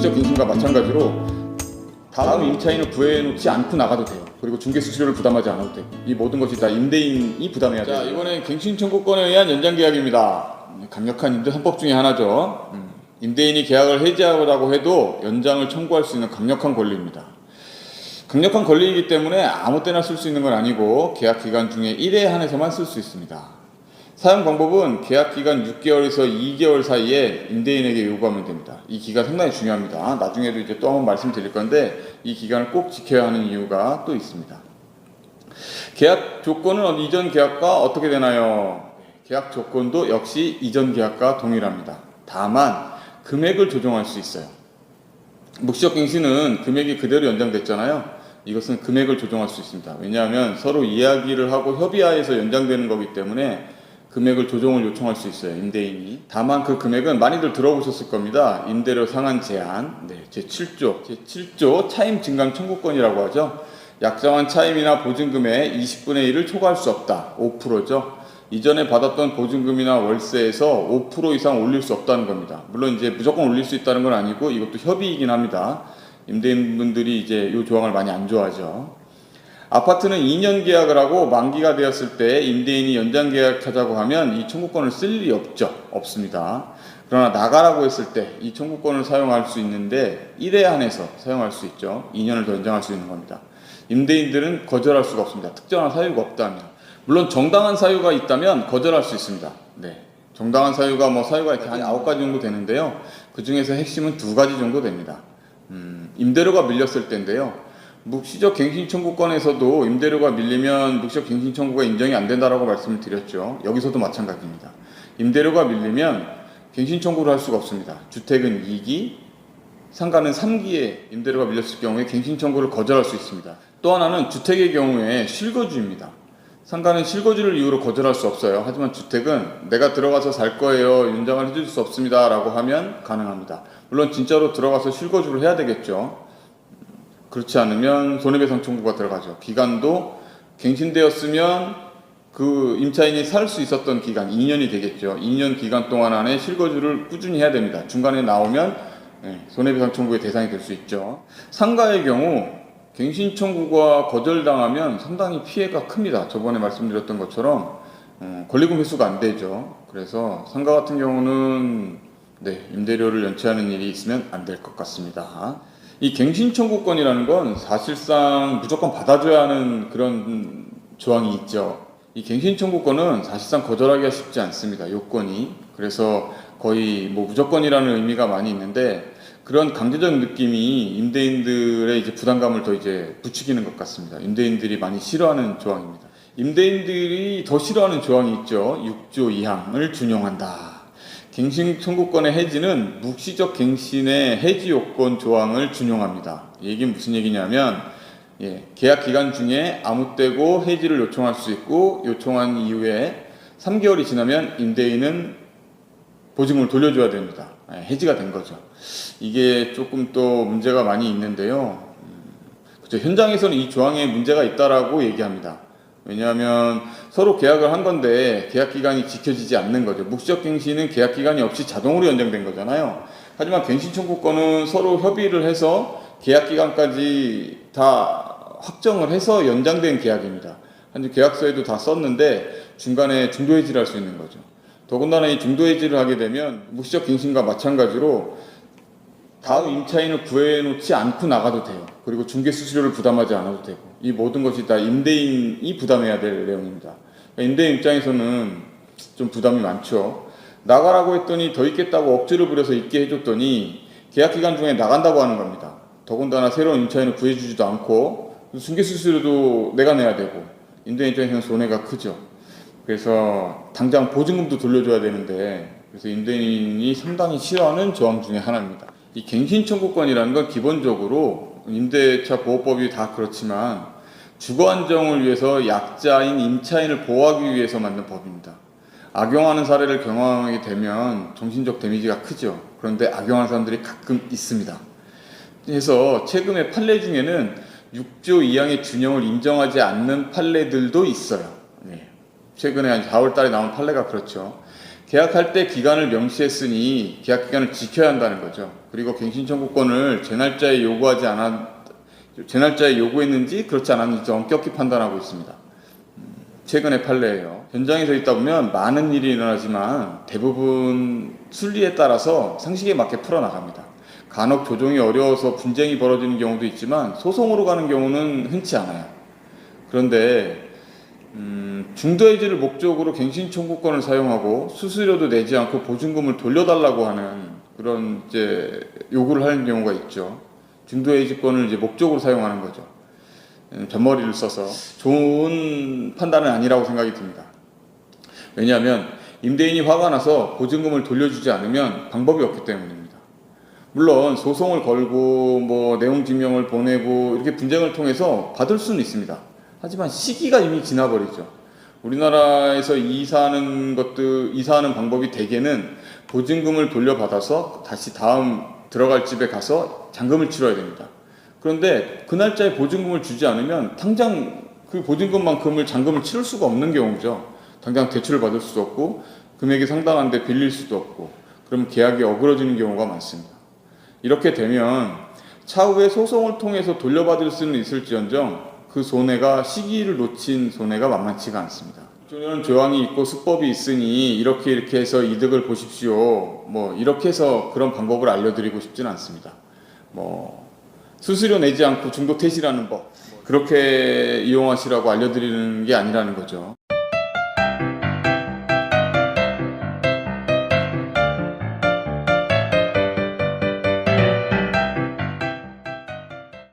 묵시적 갱신과 마찬가지로 다음 임차인을 구해놓지 않고 나가도 돼요. 그리고 중개 수수료를 부담하지 않아도 되고, 이 모든 것이 다 임대인이 부담해야 돼요. 자, 이번엔 갱신 청구권에 의한 연장 계약입니다. 강력한 임대 3법 중에 하나죠. 임대인이 계약을 해지하라고 해도 연장을 청구할 수 있는 강력한 권리입니다. 강력한 권리이기 때문에 아무 때나 쓸 수 있는 건 아니고 계약 기간 중에 1회에 한해서만 쓸 수 있습니다. 사용 방법은 계약 기간 6개월에서 2개월 사이에 임대인에게 요구하면 됩니다. 이 기간 상당히 중요합니다. 나중에도 이제 또 한번 말씀드릴 건데 이 기간을 꼭 지켜야 하는 이유가 또 있습니다. 계약 조건은 이전 계약과 어떻게 되나요? 계약 조건도 역시 이전 계약과 동일합니다. 다만 금액을 조정할 수 있어요. 묵시적 갱신은 금액이 그대로 연장됐잖아요. 이것은 금액을 조정할 수 있습니다. 왜냐하면 서로 이야기를 하고 협의하에서 연장되는 거기 때문에 금액을 조정을 요청할 수 있어요, 임대인이. 다만 그 금액은 많이들 들어보셨을 겁니다. 임대료 상한 제한, 제7조 차임 증감 청구권이라고 하죠. 약정한 차임이나 보증금의 20분의 1을 초과할 수 없다. 5%죠. 이전에 받았던 보증금이나 월세에서 5% 이상 올릴 수 없다는 겁니다. 물론 이제 무조건 올릴 수 있다는 건 아니고 이것도 협의이긴 합니다. 임대인분들이 이제 이 조항을 많이 안 좋아하죠. 아파트는 2년 계약을 하고 만기가 되었을 때 임대인이 연장 계약하자고 하면 이 청구권을 쓸 일이 없습니다. 그러나 나가라고 했을 때 이 청구권을 사용할 수 있는데 1회 한해서 사용할 수 있죠. 2년을 더 연장할 수 있는 겁니다. 임대인들은 거절할 수가 없습니다. 특정한 사유가 없다면. 물론 정당한 사유가 있다면 거절할 수 있습니다. 네. 정당한 사유가 사유가 이렇게 한 9가지 정도 되는데요. 그 중에서 핵심은 2가지 정도 됩니다. 임대료가 밀렸을 때인데요. 묵시적 갱신 청구권에서도 임대료가 밀리면 묵시적 갱신 청구가 인정이 안 된다라고 말씀을 드렸죠. 여기서도 마찬가지입니다. 임대료가 밀리면 갱신 청구를 할 수가 없습니다. 주택은 2기, 상가는 3기에 임대료가 밀렸을 경우에 갱신 청구를 거절할 수 있습니다. 또 하나는 주택의 경우에 실거주입니다. 상가는 실거주를 이유로 거절할 수 없어요. 하지만 주택은 내가 들어가서 살 거예요, 연장을 해줄 수 없습니다 라고 하면 가능합니다. 물론 진짜로 들어가서 실거주를 해야 되겠죠. 그렇지 않으면 손해배상 청구가 들어가죠. 기간도 갱신되었으면 그 임차인이 살 수 있었던 기간 2년이 되겠죠. 2년 기간 동안 안에 실거주를 꾸준히 해야 됩니다. 중간에 나오면 손해배상 청구의 대상이 될 수 있죠. 상가의 경우 갱신 청구가 거절당하면 상당히 피해가 큽니다. 저번에 말씀드렸던 것처럼 권리금 회수가 안 되죠. 그래서 상가 같은 경우는 임대료를 연체하는 일이 있으면 안 될 것 같습니다. 이 갱신 청구권이라는 건 사실상 무조건 받아줘야 하는 그런 조항이 있죠. 이 갱신 청구권은 사실상 거절하기가 쉽지 않습니다. 요건이. 그래서 거의 무조건이라는 의미가 많이 있는데 그런 강제적 느낌이 임대인들의 이제 부담감을 더 이제 부추기는 것 같습니다. 임대인들이 많이 싫어하는 조항입니다. 임대인들이 더 싫어하는 조항이 있죠. 6조 2항을 준용한다. 갱신 청구권의 해지는 묵시적 갱신의 해지 요건 조항을 준용합니다. 이 얘기는 무슨 얘기냐면 계약 기간 중에 아무 때고 해지를 요청할 수 있고 요청한 이후에 3개월이 지나면 임대인은 보증금을 돌려줘야 됩니다. 해지가 된 거죠. 이게 조금 또 문제가 많이 있는데요. 그렇죠. 현장에서는 이 조항에 문제가 있다라고 얘기합니다. 왜냐하면 서로 계약을 한 건데 계약 기간이 지켜지지 않는 거죠. 묵시적 갱신은 계약 기간이 없이 자동으로 연장된 거잖아요. 하지만 갱신 청구권은 서로 협의를 해서 계약 기간까지 다 확정을 해서 연장된 계약입니다. 현재 계약서에도 다 썼는데 중간에 중도 해지를 할 수 있는 거죠. 더군다나 이 중도 해지를 하게 되면 묵시적 갱신과 마찬가지로 다음 임차인을 구해놓지 않고 나가도 돼요. 그리고 중개 수수료를 부담하지 않아도 되고, 이 모든 것이 다 임대인이 부담해야 될 내용입니다. 그러니까 임대인 입장에서는 좀 부담이 많죠. 나가라고 했더니 더 있겠다고 억지를 부려서 있게 해줬더니 계약 기간 중에 나간다고 하는 겁니다. 더군다나 새로운 임차인을 구해주지도 않고 중개 수수료도 내가 내야 되고 임대인 입장에서는 손해가 크죠. 그래서 당장 보증금도 돌려줘야 되는데, 그래서 임대인이 상당히 싫어하는 조항 중에 하나입니다. 이 갱신 청구권이라는 건 기본적으로 임대차 보호법이 다 그렇지만 주거 안정을 위해서 약자인 임차인을 보호하기 위해서 만든 법입니다. 악용하는 사례를 경험하게 되면 정신적 데미지가 크죠. 그런데 악용하는 사람들이 가끔 있습니다. 그래서 최근에 판례 중에는 6조 2항의 준용을 인정하지 않는 판례들도 있어요. 최근에 한 4월 달에 나온 판례가 그렇죠. 계약할 때 기간을 명시했으니 계약 기간을 지켜야 한다는 거죠. 그리고 갱신 청구권을 제 날짜에 요구했는지 그렇지 않았는지 엄격히 판단하고 있습니다. 최근의 판례예요. 현장에서 있다 보면 많은 일이 일어나지만 대부분 순리에 따라서 상식에 맞게 풀어나갑니다. 간혹 조정이 어려워서 분쟁이 벌어지는 경우도 있지만 소송으로 가는 경우는 흔치 않아요. 그런데 중도해지를 목적으로 갱신 청구권을 사용하고 수수료도 내지 않고 보증금을 돌려달라고 하는 그런 이제 요구를 하는 경우가 있죠. 중도해지권을 이제 목적으로 사용하는 거죠. 잔머리를 써서 좋은 판단은 아니라고 생각이 듭니다. 왜냐하면 임대인이 화가 나서 보증금을 돌려주지 않으면 방법이 없기 때문입니다. 물론 소송을 걸고 뭐 내용 증명을 보내고 이렇게 분쟁을 통해서 받을 수는 있습니다. 하지만 시기가 이미 지나버리죠. 우리나라에서 이사하는 방법이 대개는 보증금을 돌려받아서 다시 다음 들어갈 집에 가서 잔금을 치러야 됩니다. 그런데 그 날짜에 보증금을 주지 않으면 당장 그 보증금만큼을 잔금을 치를 수가 없는 경우죠. 당장 대출을 받을 수도 없고 금액이 상당한데 빌릴 수도 없고 그러면 계약이 어그러지는 경우가 많습니다. 이렇게 되면 차후에 소송을 통해서 돌려받을 수는 있을지언정 그 손해가 시기를 놓친 손해가 만만치가 않습니다. 이런 조항이 있고 수법이 있으니 이렇게 해서 이득을 보십시오. 뭐 이렇게 해서 그런 방법을 알려드리고 싶지는 않습니다. 뭐 수수료 내지 않고 중도 퇴실하는 법 그렇게 이용하시라고 알려드리는 게 아니라는 거죠.